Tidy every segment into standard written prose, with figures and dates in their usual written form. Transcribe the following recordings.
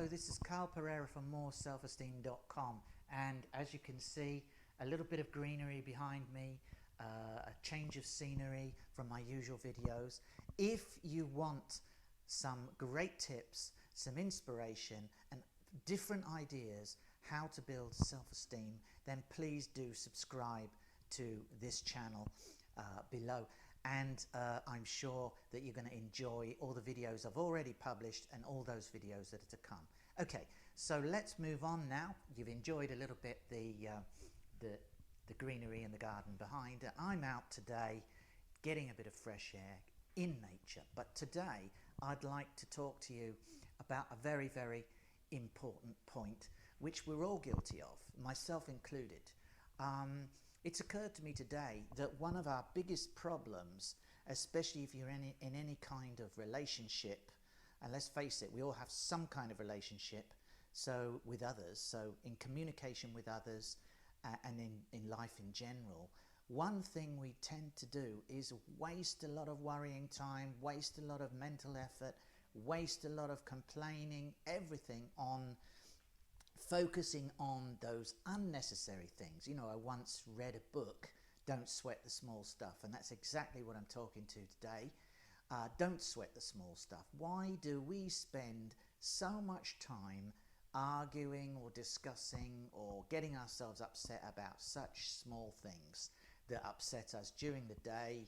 Hello, this is Karl Perera from moreselfesteem.com, and as you can see, a little bit of greenery behind me, a change of scenery from my usual videos. If you want some great tips, some inspiration and different ideas how to build self-esteem, then please do subscribe to this channel below. And I'm sure that you're going to enjoy all the videos I've already published and all those videos that are to come. Okay, so let's move on now. You've enjoyed a little bit the greenery in the garden behind. I'm out today getting a bit of fresh air in nature, but today I'd like to talk to you about a very, very important point which we're all guilty of, myself included. It's occurred to me today that one of our biggest problems, especially if you're in any kind of relationship, and let's face it, we all have some kind of relationship with others, so in communication with others and in life in general, one thing we tend to do is waste a lot of worrying time, waste a lot of mental effort, waste a lot of complaining, everything on focusing on those unnecessary things. You know, I once read a book, Don't Sweat the Small Stuff, and that's exactly what I'm talking to today. Don't sweat the small stuff. Why do we spend so much time arguing or discussing or getting ourselves upset about such small things that upset us during the day?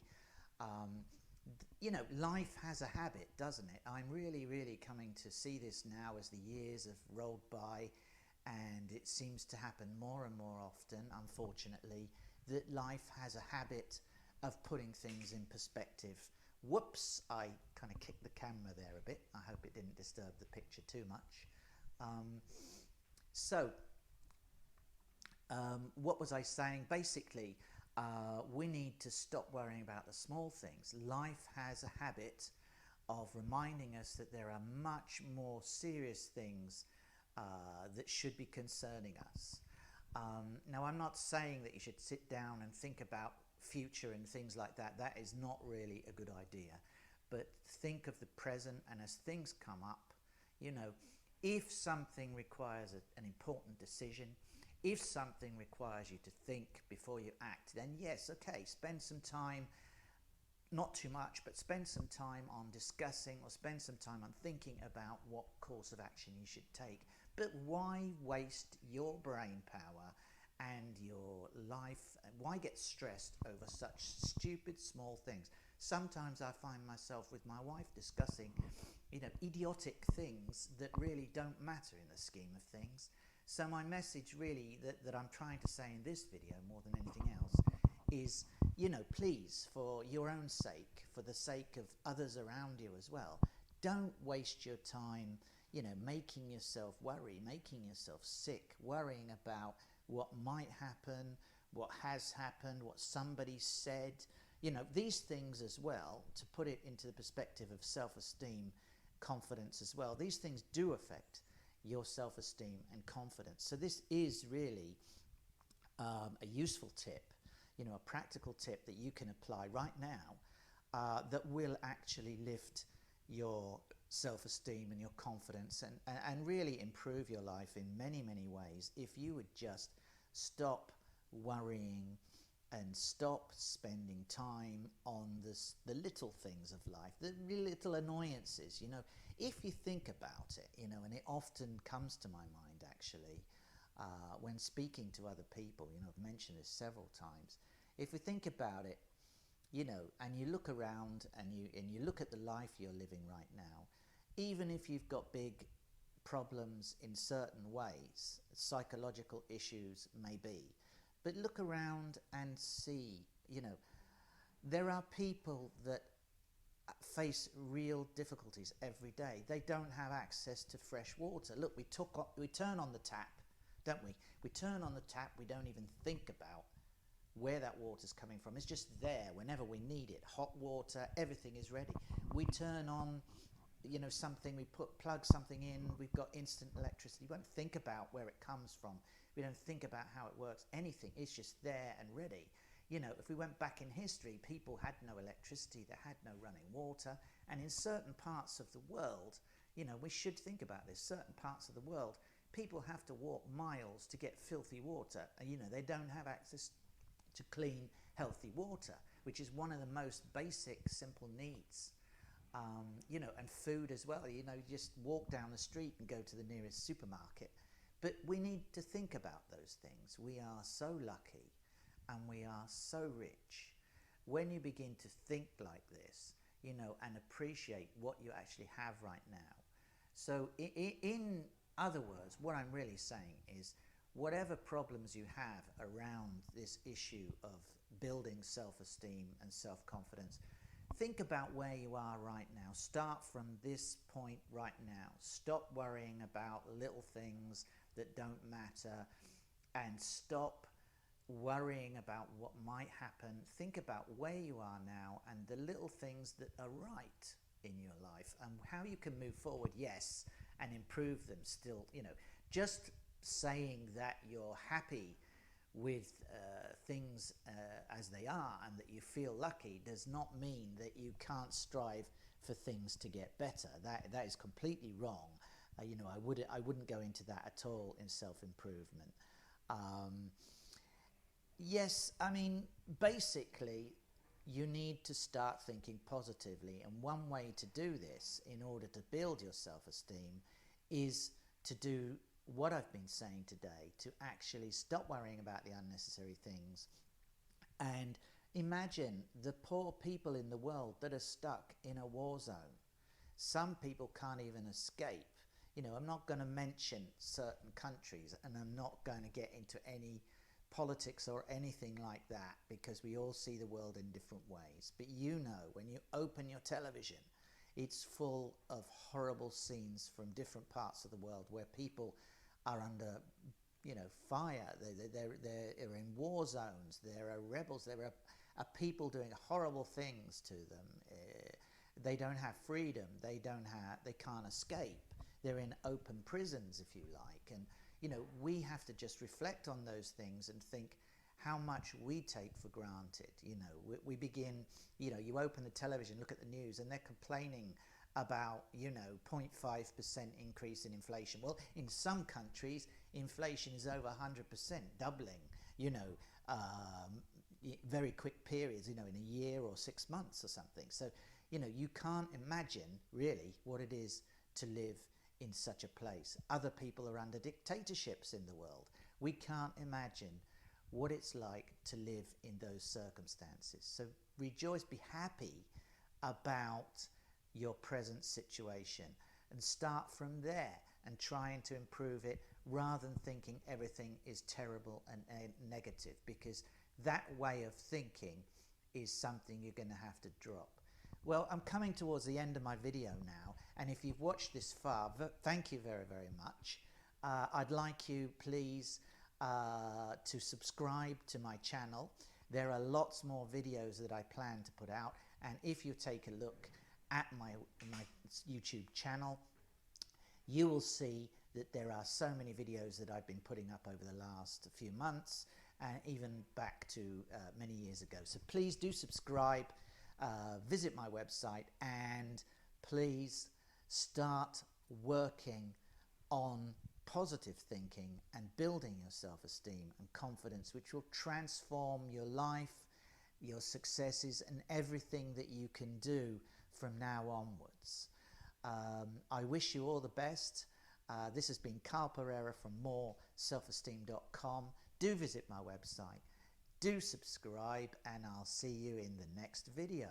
You know, life has a habit, doesn't it? I'm really coming to see this now as the years have rolled by, and it seems to happen more and more often, unfortunately, that life has a habit of putting things in perspective. Whoops, I kind of kicked the camera there a bit. I hope it didn't disturb the picture too much. What was I saying? Basically, we need to stop worrying about the small things. Life has a habit of reminding us that there are much more serious things that should be concerning us. Now, I'm not saying that you should sit down and think about future and things like that. That is not really a good idea. But think of the present, and as things come up, you know, if something requires an important decision, if something requires you to think before you act, then yes, okay, spend some time, not too much, but spend some time on discussing or spend some time on thinking about what course of action you should take. But why waste your brain power and your life? Why get stressed over such stupid small things? Sometimes I find myself with my wife discussing, you know, idiotic things that really don't matter in the scheme of things. So my message really that I'm trying to say in this video more than anything else is, you know, please, for your own sake, for the sake of others around you as well, don't waste your time, you know, making yourself worry, making yourself sick, worrying about what might happen, what has happened, what somebody said. You know, these things as well, to put it into the perspective of self-esteem, confidence as well, these things do affect your self-esteem and confidence. So this is really a useful tip, you know, a practical tip that you can apply right now that will actually lift your self-esteem and your confidence and really improve your life in many ways if you would just stop worrying and stop spending time on the little things of life, the little annoyances. You know, if you think about it, you know, and it often comes to my mind actually when speaking to other people, you know, I've mentioned this several times. If we think about it, you know, and you look around and you look at the life you're living right now, even if you've got big problems in certain ways, psychological issues maybe, but look around and see, you know, there are people that face real difficulties every day. They don't have access to fresh water. Look, we turn on the tap, don't we? We turn on the tap, we don't even think about where that water's coming from. It's just there whenever we need it. Hot water, everything is ready. We turn on, you know, something, we plug something in, we've got instant electricity. We won't think about where it comes from. We don't think about how it works, anything. It's just there and ready. You know, if we went back in history, people had no electricity, they had no running water, and in certain parts of the world, You know, we should think about this. Certain parts of the world, people have to walk miles to get filthy water. And, you know, they don't have access to clean, healthy water, which is one of the most basic, simple needs. You know, and food as well. You know, you just walk down the street and go to the nearest supermarket. But we need to think about those things. We are so lucky and we are so rich. When you begin to think like this, you know, and appreciate what you actually have right now. So in other words, what I'm really saying is, whatever problems you have around this issue of building self-esteem and self-confidence, think about where you are right now. Start from this point right now. Stop worrying about little things that don't matter, and stop worrying about what might happen. Think about where you are now and the little things that are right in your life and how you can move forward, yes, and improve them still. You know, just saying that you're happy with things as they are and that you feel lucky does not mean that you can't strive for things to get better. That is completely wrong. You know, I wouldn't go into that at all in self-improvement. Yes, I mean, basically, you need to start thinking positively, and one way to do this in order to build your self-esteem is to do what I've been saying today, to actually stop worrying about the unnecessary things and imagine the poor people in the world that are stuck in a war zone. Some people can't even escape. You know, I'm not going to mention certain countries, and I'm not going to get into any politics or anything like that, because we all see the world in different ways. But you know, when you open your television, it's full of horrible scenes from different parts of the world where people are under, you know, fire. They're in war zones. There are rebels. There are people doing horrible things to them. They don't have freedom. They can't escape. They're in open prisons, if you like. And you know, we have to just reflect on those things and think how much we take for granted. You know, we begin, you know, you open the television, look at the news, and they're complaining about, you know, 0.5% increase in inflation. Well, in some countries, inflation is over 100%, doubling, you know, very quick periods, you know, in a year or 6 months or something. So, you know, you can't imagine really what it is to live in such a place. Other people are under dictatorships in the world. We can't imagine what it's like to live in those circumstances. So rejoice, be happy about your present situation and start from there and trying to improve it rather than thinking everything is terrible and negative, because that way of thinking is something you're going to have to drop. Well, I'm coming towards the end of my video now, and if you've watched this far, thank you very, very much. I'd like you, please, to subscribe to my channel. There are lots more videos that I plan to put out, and if you take a look at my YouTube channel, you will see that there are so many videos that I've been putting up over the last few months, and even back to many years ago. So please do subscribe. Visit my website, and please start working on positive thinking and building your self-esteem and confidence, which will transform your life, your successes, and everything that you can do from now onwards. I wish you all the best. This has been Karl Perera from moreselfesteem.com. Do visit my website. Do subscribe, and I'll see you in the next video.